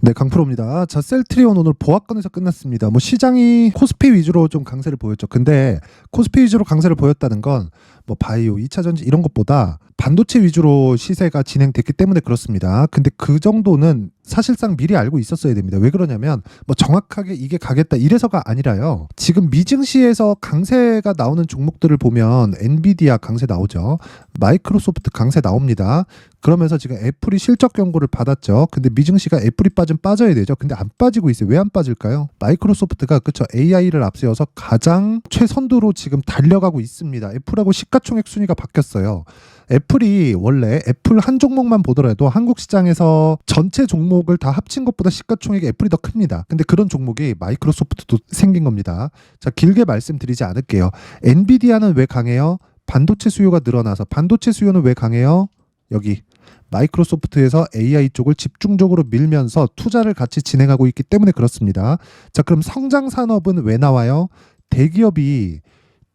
네, 강프로입니다. 자, 셀트리온 오늘 보합권에서 끝났습니다. 뭐 시장이 코스피 위주로 좀 강세를 보였죠. 근데 코스피 위주로 강세를 보였다는 건 뭐 바이오, 2차 전지 이런 것보다 반도체 위주로 시세가 진행됐기 때문에 그렇습니다. 근데 그 정도는 사실상 미리 알고 있었어야 됩니다. 왜 그러냐면 뭐 정확하게 이게 가겠다 이래서가 아니라요. 지금 미증시에서 강세가 나오는 종목들을 보면 엔비디아 강세 나오죠. 마이크로소프트 강세 나옵니다. 그러면서 지금 애플이 실적 경고를 받았죠. 근데 미증시가 애플이 빠져야 되죠. 근데 안 빠지고 있어요. 왜 안 빠질까요? 마이크로소프트가 그쵸 AI를 앞세워서 가장 최선두로 지금 달려가고 있습니다. 애플하고 시가총액 순위가 바뀌었어요. 애플이 원래 애플 한 종목만 보더라도 한국 시장에서 전체 종목을 다 합친 것보다 시가총액이 애플이 더 큽니다. 근데 그런 종목이 마이크로소프트도 생긴 겁니다. 자, 길게 말씀드리지 않을게요. 엔비디아는 왜 강해요? 반도체 수요가 늘어나서. 반도체 수요는 왜 강해요? 여기 마이크로소프트에서 AI 쪽을 집중적으로 밀면서 투자를 같이 진행하고 있기 때문에 그렇습니다. 자, 그럼 성장 산업은 왜 나와요? 대기업이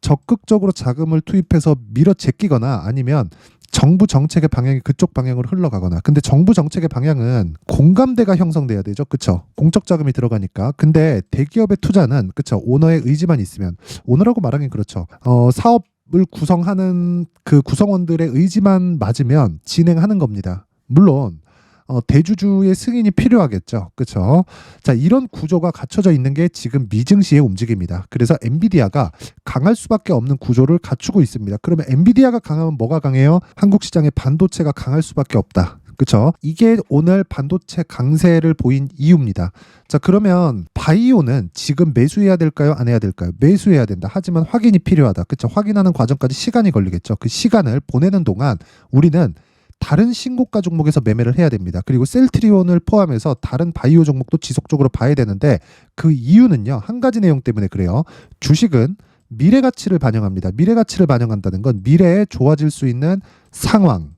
적극적으로 자금을 투입해서 밀어 제끼거나 아니면 정부 정책의 방향이 그쪽 방향으로 흘러가거나. 근데 정부 정책의 방향은 공감대가 형성돼야 되죠. 그쵸? 공적 자금이 들어가니까. 근데 대기업의 투자는 그쵸? 오너의 의지만 있으면, 오너라고 말하긴 그렇죠. 사업을 구성하는 그 구성원들의 의지만 맞으면 진행하는 겁니다. 물론 대주주의 승인이 필요하겠죠. 그렇죠? 자, 이런 구조가 갖춰져 있는 게 지금 미증시의 움직임입니다. 그래서 엔비디아가 강할 수밖에 없는 구조를 갖추고 있습니다. 그러면 엔비디아가 강하면 뭐가 강해요? 한국 시장의 반도체가 강할 수밖에 없다. 그렇죠? 이게 오늘 반도체 강세를 보인 이유입니다. 자, 그러면 바이오는 지금 매수해야 될까요? 안 해야 될까요? 매수해야 된다. 하지만 확인이 필요하다. 그렇죠? 확인하는 과정까지 시간이 걸리겠죠. 그 시간을 보내는 동안 우리는 다른 신고가 종목에서 매매를 해야 됩니다. 그리고 셀트리온을 포함해서 다른 바이오 종목도 지속적으로 봐야 되는데 그 이유는요. 한 가지 내용 때문에 그래요. 주식은 미래 가치를 반영합니다. 미래 가치를 반영한다는 건 미래에 좋아질 수 있는 상황.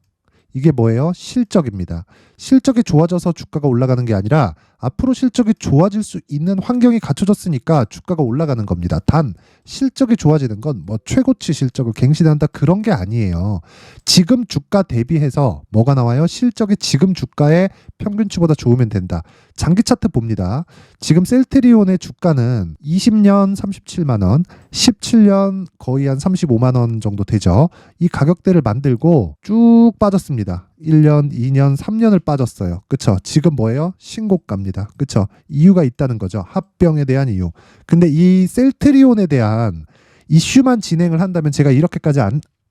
이게 뭐예요? 실적입니다. 실적이 좋아져서 주가가 올라가는 게 아니라 앞으로 실적이 좋아질 수 있는 환경이 갖춰졌으니까 주가가 올라가는 겁니다. 단 실적이 좋아지는 건 뭐 최고치 실적을 갱신한다 그런 게 아니에요. 지금 주가 대비해서 뭐가 나와요? 실적이 지금 주가의 평균치보다 좋으면 된다. 장기 차트 봅니다. 지금 셀트리온의 주가는 20년 37만 원, 17년 거의 한 35만 원 정도 되죠. 이 가격대를 만들고 쭉 빠졌습니다. 1년, 2년, 3년을 빠졌어요. 그쵸? 지금 뭐예요? 신고가입니다. 그쵸? 이유가 있다는 거죠. 합병에 대한 이유. 근데 이 셀트리온에 대한 이슈만 진행을 한다면 제가 이렇게까지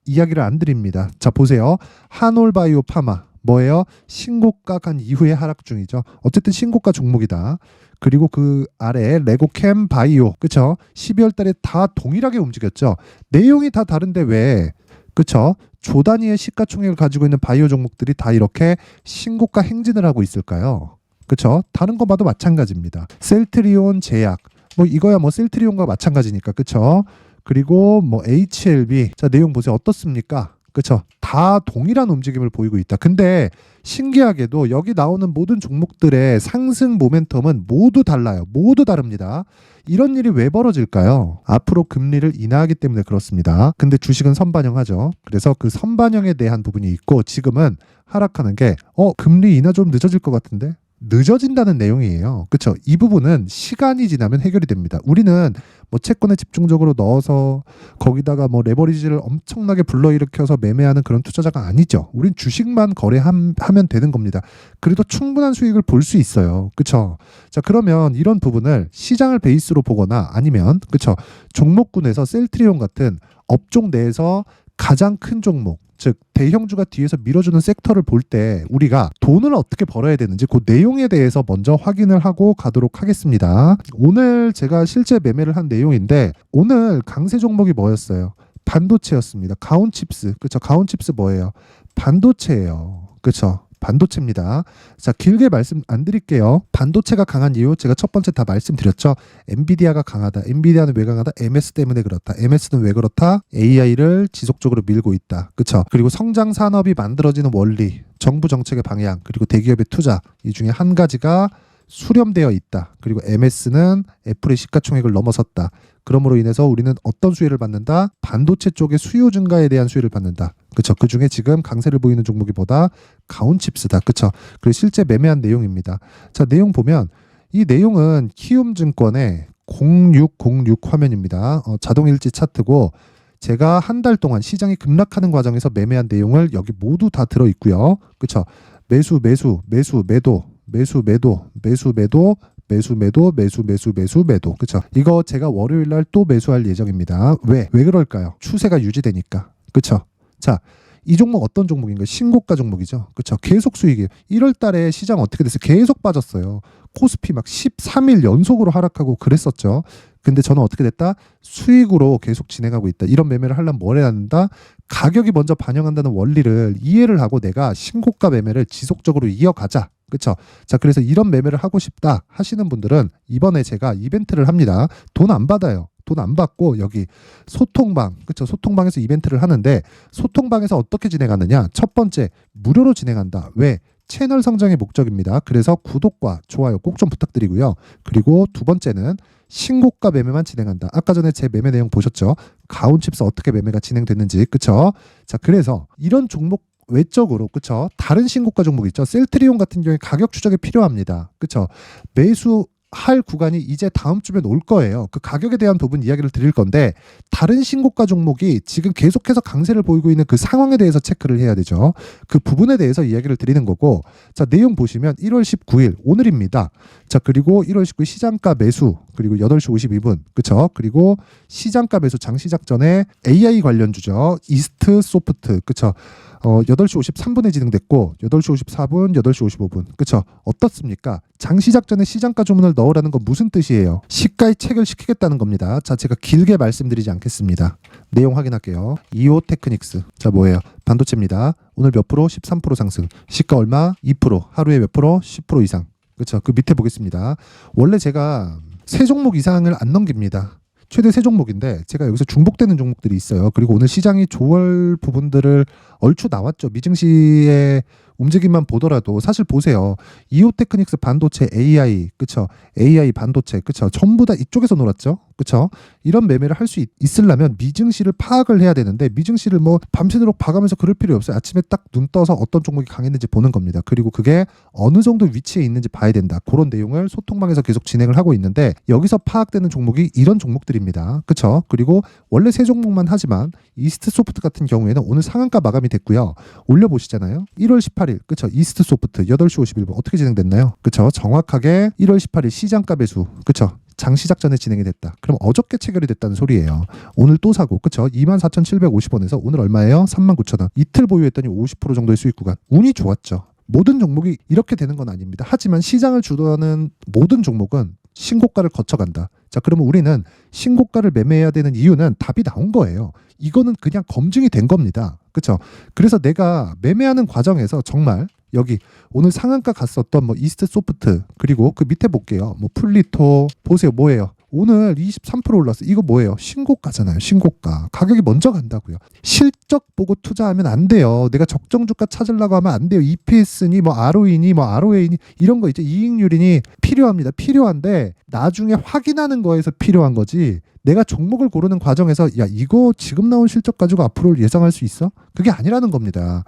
이야기를 안 드립니다. 자, 보세요. 한올바이오 파마. 뭐예요? 신고가 간 이후에 하락 중이죠. 어쨌든 신고가 종목이다. 그리고 그 아래 레고캠 바이오. 그쵸? 12월 달에 다 동일하게 움직였죠. 내용이 다 다른데 왜? 그쵸? 조 단위의 시가총액을 가지고 있는 바이오 종목들이 다 이렇게 신고가 행진을 하고 있을까요? 그쵸? 다른 거 봐도 마찬가지입니다. 셀트리온 제약. 뭐 이거야 뭐 셀트리온과 마찬가지니까. 그쵸? 그리고 뭐 HLB. 자, 내용 보세요. 어떻습니까? 그쵸? 다 동일한 움직임을 보이고 있다. 근데 신기하게도 여기 나오는 모든 종목들의 상승 모멘텀은 모두 달라요. 모두 다릅니다. 이런 일이 왜 벌어질까요? 앞으로 금리를 인하하기 때문에 그렇습니다. 근데 주식은 선반영하죠. 그래서 그 선반영에 대한 부분이 있고 지금은 하락하는 게 금리 인하 좀 늦어질 것 같은데? 늦어진다는 내용이에요. 그렇죠? 이 부분은 시간이 지나면 해결이 됩니다. 우리는 뭐 채권에 집중적으로 넣어서 거기다가 뭐 레버리지를 엄청나게 불러일으켜서 매매하는 그런 투자자가 아니죠. 우린 주식만 거래하면 되는 겁니다. 그래도 충분한 수익을 볼 수 있어요. 그렇죠? 자, 그러면 이런 부분을 시장을 베이스로 보거나 아니면 그렇죠? 종목군에서 셀트리온 같은 업종 내에서 가장 큰 종목, 즉 대형주가 뒤에서 밀어주는 섹터를 볼 때 우리가 돈을 어떻게 벌어야 되는지 그 내용에 대해서 먼저 확인을 하고 가도록 하겠습니다. 오늘 제가 실제 매매를 한 내용인데 오늘 강세 종목이 뭐였어요? 반도체였습니다. 가온칩스. 그렇죠? 가온칩스 뭐예요? 반도체예요. 그렇죠? 반도체입니다. 자, 길게 말씀 안 드릴게요. 반도체가 강한 이유 제가 첫 번째 다 말씀드렸죠. 엔비디아가 강하다. 엔비디아는 왜 강하다? MS 때문에 그렇다. MS는 왜 그렇다? AI를 지속적으로 밀고 있다. 그렇죠? 그리고 성장 산업이 만들어지는 원리, 정부 정책의 방향, 그리고 대기업의 투자 이 중에 한 가지가 수렴되어 있다. 그리고 MS는 애플의 시가총액을 넘어섰다. 그러므로 인해서 우리는 어떤 수혜를 받는다? 반도체 쪽의 수요 증가에 대한 수혜를 받는다. 그쵸? 그 중에 지금 강세를 보이는 종목이 보다 가온칩스다. 그쵸? 그리고 실제 매매한 내용입니다. 자, 내용 보면 이 내용은 키움증권의 0606 화면입니다. 자동일지 차트고 제가 한 달 동안 시장이 급락하는 과정에서 매매한 내용을 여기 모두 다 들어 있고요. 그쵸? 매수, 매수, 매수, 매도, 매수, 매도, 매수, 매도, 매수, 매도, 매수, 매수, 매수, 매도. 그쵸? 이거 제가 월요일 날 또 매수할 예정입니다. 왜? 왜 그럴까요? 추세가 유지되니까. 그쵸? 자, 이 종목 어떤 종목인가요? 신고가 종목이죠. 그쵸? 계속 수익이에요. 1월 달에 시장 어떻게 됐어요? 계속 빠졌어요. 코스피 막 13일 연속으로 하락하고 그랬었죠. 근데 저는 어떻게 됐다? 수익으로 계속 진행하고 있다. 이런 매매를 하려면 뭘 해야 한다? 가격이 먼저 반영한다는 원리를 이해를 하고 내가 신고가 매매를 지속적으로 이어가자. 그쵸? 자, 그래서 이런 매매를 하고 싶다 하시는 분들은 이번에 제가 이벤트를 합니다. 돈 안 받아요. 돈 안 받고 여기 소통방, 그쵸? 소통방에서 이벤트를 하는데 소통방에서 어떻게 진행하느냐? 첫 번째, 무료로 진행한다. 왜? 채널 성장의 목적입니다. 그래서 구독과 좋아요 꼭 좀 부탁드리고요. 그리고 두 번째는 신고가 매매만 진행한다. 아까 전에 제 매매 내용 보셨죠? 가온칩스 어떻게 매매가 진행됐는지. 그쵸? 자, 그래서 이런 종목 외적으로, 그쵸? 다른 신고가 종목 있죠? 셀트리온 같은 경우에 가격 추적이 필요합니다. 그쵸? 매수할 구간이 이제 다음 주면 올 거예요. 그 가격에 대한 부분 이야기를 드릴 건데 다른 신고가 종목이 지금 계속해서 강세를 보이고 있는 그 상황에 대해서 체크를 해야 되죠. 그 부분에 대해서 이야기를 드리는 거고, 자, 내용 보시면 1월 19일 오늘입니다. 자, 그리고 1월 19일 시장가 매수, 그리고 8시 52분, 그쵸? 그리고 시장가 매수 장시작 전에 AI 관련주죠. 이스트 소프트, 그쵸? 8시 53분에 진행됐고 8시 54분, 8시 55분. 그쵸? 어떻습니까? 장시작 전에 시장가 주문을 넣으라는 건 무슨 뜻이에요? 시가의 책을 시키겠다는 겁니다. 자, 제가 길게 말씀드리지 않겠습니다. 내용 확인할게요. 이오 테크닉스. 자, 뭐예요? 반도체입니다. 오늘 몇 프로? 13% 상승. 시가 얼마? 2%. 하루에 몇 프로? 10% 이상. 그쵸? 그 밑에 보겠습니다. 원래 제가 세 종목 이상을 안 넘깁니다. 최대 세 종목인데 제가 여기서 중복되는 종목들이 있어요. 그리고 오늘 시장이 좋을 부분들을 얼추 나왔죠. 미증시의 움직임만 보더라도 사실 보세요. 이오테크닉스 반도체 AI, 그쵸? AI 반도체, 그쵸? 전부 다 이쪽에서 놀았죠. 그쵸? 이런 매매를 할 수 있으려면 미증시를 파악을 해야 되는데 미증시를 뭐 밤새도록 봐가면서 그럴 필요 없어요. 아침에 딱 눈 떠서 어떤 종목이 강했는지 보는 겁니다. 그리고 그게 어느 정도 위치에 있는지 봐야 된다. 그런 내용을 소통방에서 계속 진행을 하고 있는데 여기서 파악되는 종목이 이런 종목들입니다. 그쵸? 그리고 원래 세 종목만 하지만 이스트 소프트 같은 경우에는 오늘 상한가 마감이 됐고요. 올려보시잖아요. 1월 18일, 그쵸? 이스트 소프트 8시 51분 어떻게 진행됐나요? 그쵸? 정확하게 1월 18일 시장가 매수, 그쵸? 장시작 전에 진행이 됐다. 그럼 어저께 체결이 됐다는 소리예요. 오늘 또 사고, 그쵸? 24,750원에서 오늘 얼마예요? 39,000원. 이틀 보유했더니 50% 정도의 수익 구간. 운이 좋았죠. 모든 종목이 이렇게 되는 건 아닙니다. 하지만 시장을 주도하는 모든 종목은 신고가를 거쳐간다. 자, 그러면 우리는 신고가를 매매해야 되는 이유는 답이 나온 거예요. 이거는 그냥 검증이 된 겁니다. 그렇죠? 그래서 내가 매매하는 과정에서 정말 여기 오늘 상한가 갔었던 뭐 이스트 소프트, 그리고 그 밑에 볼게요. 뭐 풀리토 보세요. 뭐예요? 오늘 23% 올랐어. 이거 뭐예요? 신고가잖아요. 신고가. 가격이 먼저 간다고요. 실적 보고 투자하면 안 돼요. 내가 적정 주가 찾으려고 하면 안 돼요. EPS니 뭐 ROE니 뭐 ROA니 이런 거 있죠. 이익률이니 필요합니다. 필요한데 나중에 확인하는 거에서 필요한 거지. 내가 종목을 고르는 과정에서 야 이거 지금 나온 실적 가지고 앞으로 예상할 수 있어? 그게 아니라는 겁니다.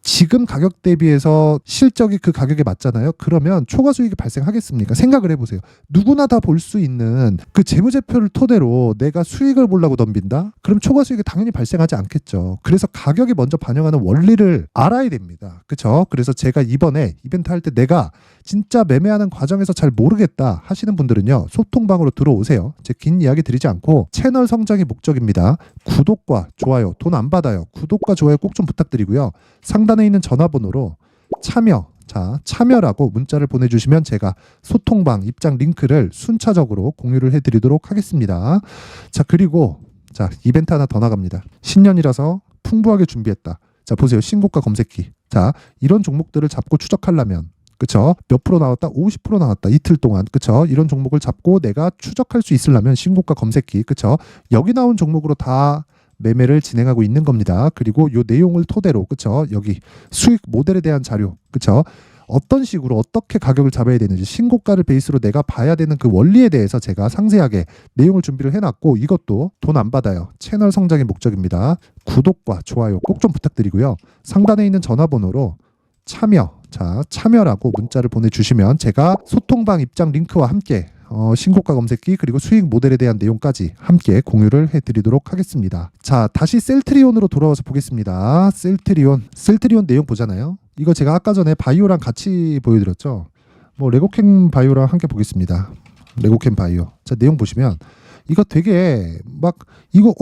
지금 가격 대비해서 실적이 그 가격에 맞잖아요. 그러면 초과 수익이 발생하겠습니까? 생각을 해보세요. 누구나 다 볼 수 있는 그 재무제표를 토대로 내가 수익을 보려고 덤빈다? 그럼 초과 수익이 당연히 발생하지 않겠죠. 그래서 가격이 먼저 반영하는 원리를 알아야 됩니다. 그렇죠? 그래서 제가 이번에 이벤트 할 때 내가 진짜 매매하는 과정에서 잘 모르겠다 하시는 분들은요. 소통방으로 들어오세요. 제 긴 이야기 드리지 않고 채널 성장이 목적입니다. 구독과 좋아요 돈 안 받아요. 구독과 좋아요 꼭 좀 부탁드리고요. 상단에 있는 전화번호로 참여라고 문자를 보내주시면 제가 소통방 입장 링크를 순차적으로 공유를 해드리도록 하겠습니다. 자, 그리고 자, 이벤트 하나 더 나갑니다. 신년이라서 풍부하게 준비했다. 자, 보세요. 신고가 검색기. 자, 이런 종목들을 잡고 추적하려면 그쵸? 몇 프로 나왔다? 50% 나왔다. 이틀 동안. 그쵸? 이런 종목을 잡고 내가 추적할 수 있으려면 신고가 검색기. 그쵸? 여기 나온 종목으로 다 매매를 진행하고 있는 겁니다. 그리고 요 내용을 토대로, 그쵸? 여기 수익 모델에 대한 자료, 그쵸? 어떤 식으로 어떻게 가격을 잡아야 되는지 신고가를 베이스로 내가 봐야 되는 그 원리에 대해서 제가 상세하게 내용을 준비를 해놨고, 이것도 돈 안 받아요. 채널 성장의 목적입니다. 구독과 좋아요 꼭 좀 부탁드리고요. 상단에 있는 전화번호로 참여라고 문자를 보내주시면 제가 소통방 입장 링크와 함께 신고가 검색기 그리고 수익 모델에 대한 내용까지 함께 공유를 해드리도록 하겠습니다. 자, 다시 셀트리온으로 돌아와서 보겠습니다. 셀트리온 내용 보잖아요. 이거 제가 아까 전에 바이오랑 같이 보여드렸죠. 레고캠 바이오랑 함께 보겠습니다. 레고캠 바이오. 자, 내용 보시면 이거 되게 이거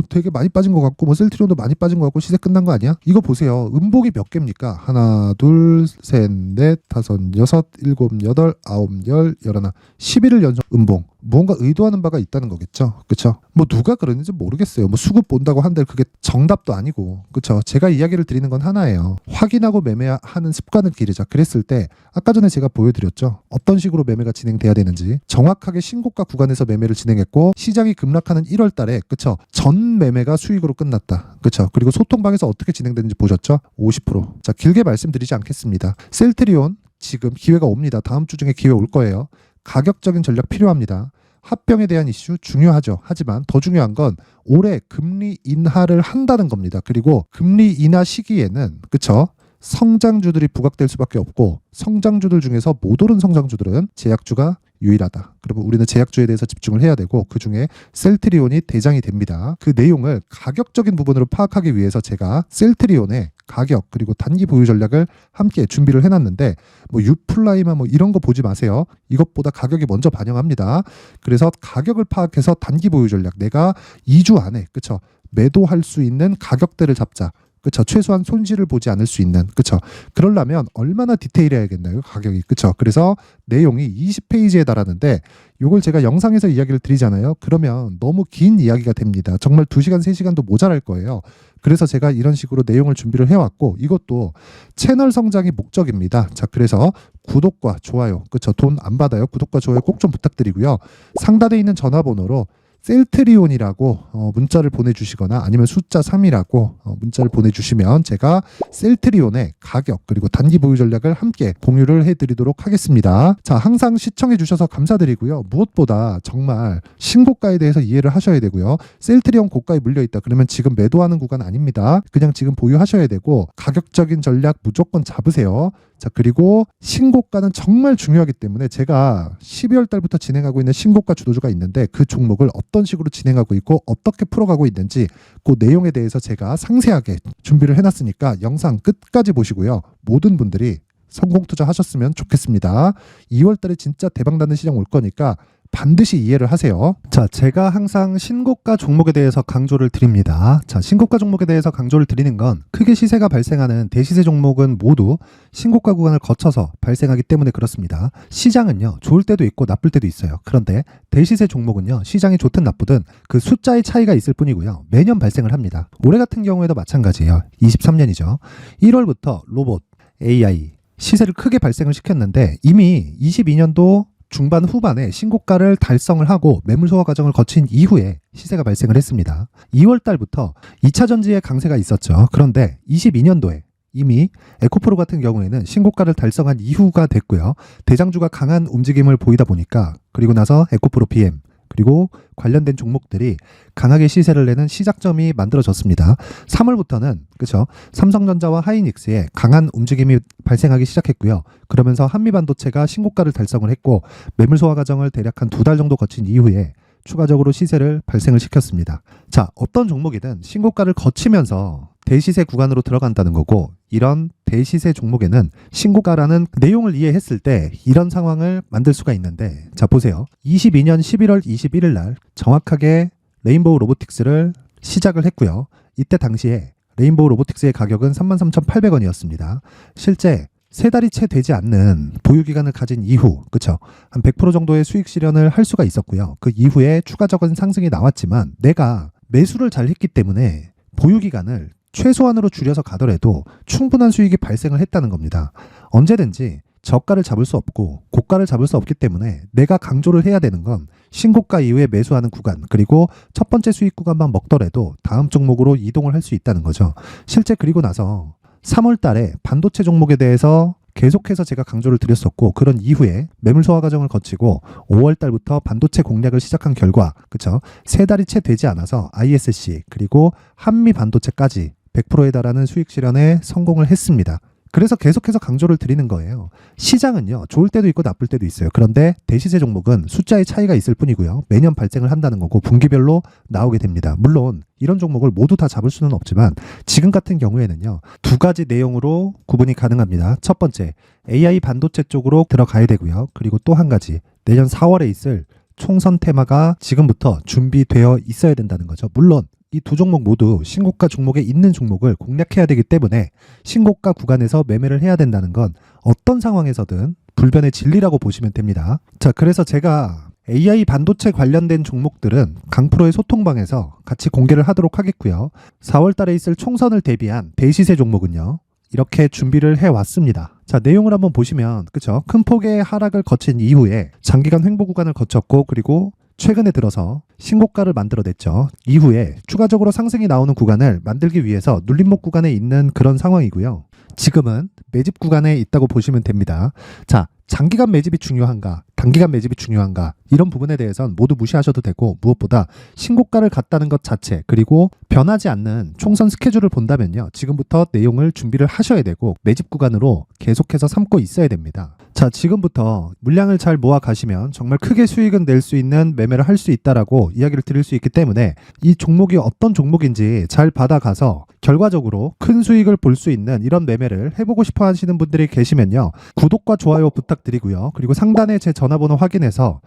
되게 많이 빠진 것 같고 셀트리온도 많이 빠진 것 같고 시세 끝난 거 아니야? 이거 보세요. 음봉이 몇 개입니까? 하나, 둘, 셋, 넷, 다섯, 여섯, 일곱, 여덟, 아홉, 열, 열하나, 11일 연속 음봉. 무언가 의도하는 바가 있다는 거겠죠. 그쵸? 누가 그러는지 모르겠어요. 수급 본다고 한들 그게 정답도 아니고. 그쵸? 제가 이야기를 드리는 건 하나예요. 확인하고 매매하는 습관을 기르자. 그랬을 때 아까 전에 제가 보여드렸죠. 어떤 식으로 매매가 진행돼야 되는지. 정확하게 신고가 구간에서 매매를 진행했고 시장이 급락하는 1월 달에 그쵸? 전 매매가 수익으로 끝났다. 그쵸? 그리고 소통방에서 어떻게 진행되는지 보셨죠? 50%. 자, 길게 말씀드리지 않겠습니다. 셀트리온 지금 기회가 옵니다. 다음 주 중에 기회 올 거예요. 가격적인 전략 필요합니다. 합병에 대한 이슈 중요하죠. 하지만 더 중요한 건 올해 금리 인하를 한다는 겁니다. 그리고 금리 인하 시기에는 그쵸? 성장주들이 부각될 수밖에 없고 성장주들 중에서 못 오른 성장주들은 제약주가 유일하다. 그리고 우리는 제약주에 대해서 집중을 해야 되고 그중에 셀트리온이 대장이 됩니다. 그 내용을 가격적인 부분으로 파악하기 위해서 제가 셀트리온의 가격 그리고 단기 보유 전략을 함께 준비를 해놨는데 유플라이만 이런 거 보지 마세요. 이것보다 가격이 먼저 반영합니다. 그래서 가격을 파악해서 단기 보유 전략 내가 2주 안에 그쵸 매도할 수 있는 가격대를 잡자. 그쵸. 최소한 손실을 보지 않을 수 있는. 그쵸. 그러려면 얼마나 디테일해야겠나요? 가격이. 그쵸. 그래서 내용이 20페이지에 달하는데 이걸 제가 영상에서 이야기를 드리잖아요. 그러면 너무 긴 이야기가 됩니다. 정말 2시간, 3시간도 모자랄 거예요. 그래서 제가 이런 식으로 내용을 준비를 해왔고 이것도 채널 성장이 목적입니다. 자, 그래서 구독과 좋아요. 그쵸. 돈 안 받아요. 구독과 좋아요 꼭 좀 부탁드리고요. 상단에 있는 전화번호로 셀트리온이라고 문자를 보내주시거나 아니면 숫자 3이라고 문자를 보내주시면 제가 셀트리온의 가격 그리고 단기 보유 전략을 함께 공유를 해드리도록 하겠습니다. 자, 항상 시청해주셔서 감사드리고요. 무엇보다 정말 신고가에 대해서 이해를 하셔야 되고요. 셀트리온 고가에 물려있다 그러면 지금 매도하는 구간 아닙니다. 그냥 지금 보유하셔야 되고 가격적인 전략 무조건 잡으세요. 자, 그리고 신고가는 정말 중요하기 때문에 제가 12월 달부터 진행하고 있는 신고가 주도주가 있는데 그 종목을 어떤 식으로 진행하고 있고 어떻게 풀어가고 있는지 그 내용에 대해서 제가 상세하게 준비를 해놨으니까 영상 끝까지 보시고요. 모든 분들이 성공 투자하셨으면 좋겠습니다. 2월 달에 진짜 대박나는 시장 올 거니까 반드시 이해를 하세요. 자, 제가 항상 신고가 종목에 대해서 강조를 드립니다. 자, 신고가 종목에 대해서 강조를 드리는 건 크게 시세가 발생하는 대시세 종목은 모두 신고가 구간을 거쳐서 발생하기 때문에 그렇습니다. 시장은요, 좋을 때도 있고 나쁠 때도 있어요. 그런데 대시세 종목은요, 시장이 좋든 나쁘든 그 숫자의 차이가 있을 뿐이고요. 매년 발생을 합니다. 올해 같은 경우에도 마찬가지예요. 23년이죠. 1월부터 로봇, AI 시세를 크게 발생을 시켰는데 이미 22년도 중반 후반에 신고가를 달성을 하고 매물 소화 과정을 거친 이후에 시세가 발생을 했습니다. 2월 달부터 2차 전지의 강세가 있었죠. 그런데 22년도에 이미 에코프로 같은 경우에는 신고가를 달성한 이후가 됐고요. 대장주가 강한 움직임을 보이다 보니까 그리고 나서 에코프로 PM 그리고 관련된 종목들이 강하게 시세를 내는 시작점이 만들어졌습니다. 3월부터는 그렇죠. 삼성전자와 하이닉스에 강한 움직임이 발생하기 시작했고요. 그러면서 한미반도체가 신고가를 달성을 했고 매물 소화 과정을 대략 한 2달 정도 거친 이후에 추가적으로 시세를 발생을 시켰습니다. 자, 어떤 종목이든 신고가를 거치면서 대시세 구간으로 들어간다는 거고 이런 대시세 종목에는 신고가라는 내용을 이해했을 때 이런 상황을 만들 수가 있는데 자, 보세요. 22년 11월 21일 날 정확하게 레인보우 로보틱스를 시작을 했고요. 이때 당시에 레인보우 로보틱스의 가격은 33,800원이었습니다. 실제 3달이 채 되지 않는 보유기간을 가진 이후 그쵸? 한 100% 정도의 수익 실현을 할 수가 있었고요. 그 이후에 추가적인 상승이 나왔지만 내가 매수를 잘 했기 때문에 보유기간을 최소한으로 줄여서 가더라도 충분한 수익이 발생을 했다는 겁니다. 언제든지 저가를 잡을 수 없고 고가를 잡을 수 없기 때문에 내가 강조를 해야 되는 건 신고가 이후에 매수하는 구간 그리고 첫 번째 수익 구간만 먹더라도 다음 종목으로 이동을 할 수 있다는 거죠. 실제 그리고 나서 3월 달에 반도체 종목에 대해서 계속해서 제가 강조를 드렸었고, 그런 이후에 매물 소화 과정을 거치고 5월 달부터 반도체 공략을 시작한 결과, 그쵸? 3달이 채 되지 않아서 ISC 그리고 한미 반도체까지 100%에 달하는 수익 실현에 성공을 했습니다. 그래서 계속해서 강조를 드리는 거예요. 시장은요, 좋을 때도 있고 나쁠 때도 있어요. 그런데 대시세 종목은 숫자의 차이가 있을 뿐이고요. 매년 발생을 한다는 거고 분기별로 나오게 됩니다. 물론 이런 종목을 모두 다 잡을 수는 없지만 지금 같은 경우에는요, 2가지 내용으로 구분이 가능합니다. 첫 번째, AI 반도체 쪽으로 들어가야 되고요. 그리고 또 한 가지, 내년 4월에 있을 총선 테마가 지금부터 준비되어 있어야 된다는 거죠. 물론 이 두 종목 모두 신고가 종목에 있는 종목을 공략해야 되기 때문에 신고가 구간에서 매매를 해야 된다는 건 어떤 상황에서든 불변의 진리라고 보시면 됩니다. 자, 그래서 제가 AI 반도체 관련된 종목들은 강프로의 소통방에서 같이 공개를 하도록 하겠고요. 4월 달에 있을 총선을 대비한 대시세 종목은요, 이렇게 준비를 해왔습니다. 자, 내용을 한번 보시면, 그쵸? 큰 폭의 하락을 거친 이후에 장기간 횡보 구간을 거쳤고, 그리고 최근에 들어서 신고가를 만들어냈죠. 이후에 추가적으로 상승이 나오는 구간을 만들기 위해서 눌림목 구간에 있는 그런 상황이고요. 지금은 매집 구간에 있다고 보시면 됩니다. 자, 장기간 매집이 중요한가, 단기간 매집이 중요한가, 이런 부분에 대해서는 모두 무시하셔도 되고, 무엇보다 신고가를 갔다는 것 자체, 그리고 변하지 않는 총선 스케줄을 본다면요, 지금부터 내용을 준비를 하셔야 되고 매집 구간으로 계속해서 삼고 있어야 됩니다. 자, 지금부터 물량을 잘 모아 가시면 정말 크게 수익은 낼 수 있는 매매를 할 수 있다라고 이야기를 드릴 수 있기 때문에 이 종목이 어떤 종목인지 잘 받아가서 결과적으로 큰 수익을 볼 수 있는 이런 매매를 해보고 싶어 하시는 분들이 계시면요, 구독과 좋아요 부탁드리고요. 그리고 상단에 제 전화번호 확인해서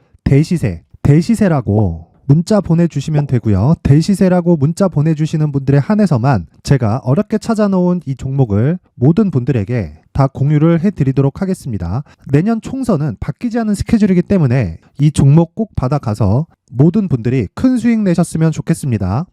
대시세라고 문자 보내주시면 되고요. 대시세라고 문자 보내주시는 분들에 한해서만 제가 어렵게 찾아놓은 이 종목을 모든 분들에게 다 공유를 해드리도록 하겠습니다. 내년 총선은 바뀌지 않은 스케줄이기 때문에 이 종목 꼭 받아가서 모든 분들이 큰 수익 내셨으면 좋겠습니다.